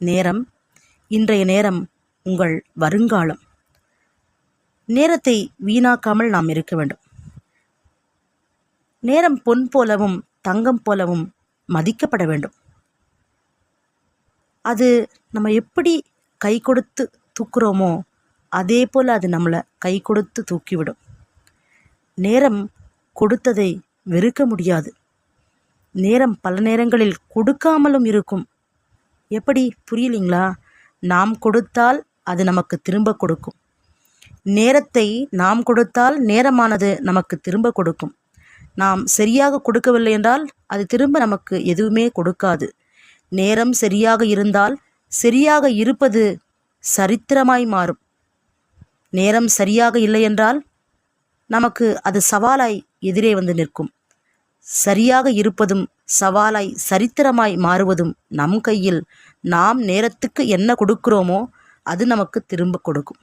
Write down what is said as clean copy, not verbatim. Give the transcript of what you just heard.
நேரம், இன்றைய நேரம் உங்கள் வருங்காலம். நேரத்தை வீணாக்காமல் நாம் இருக்க வேண்டும். நேரம் பொன் போலவும் தங்கம் போலவும் மதிக்கப்பட வேண்டும். அது நம்ம எப்படி கை கொடுத்து தூக்குறோமோ அதே போல் அது நம்மளை கை கொடுத்து தூக்கிவிடும். நேரம் கொடுத்ததை வெறுக்க முடியாது. நேரம் பல நேரங்களில் கொடுக்காமலும் இருக்கும். எப்படி, புரியலிங்களா? நாம் கொடுத்தால் அது நமக்கு திரும்ப கொடுக்கும். நேரத்தை நாம் கொடுத்தால் நேரமானது நமக்கு திரும்ப கொடுக்கும். நாம் சரியாக கொடுக்கவில்லை என்றால் அது திரும்ப நமக்கு எதுவுமே கொடுக்காது. நேரம் சரியாக இருந்தால் சரியாக இருப்பது சரித்திரமாய் மாறும். நேரம் சரியாக இல்லை என்றால் நமக்கு அது சவாலாய் எதிரே வந்து நிற்கும். சரியாக இருப்பதும் சவாலாய் சரித்திரமாய் மாறுவதும் நம் கையில். நாம் நேரத்துக்கு என்ன கொடுக்கிறோமோ அது நமக்கு திரும்ப கொடுக்கும்.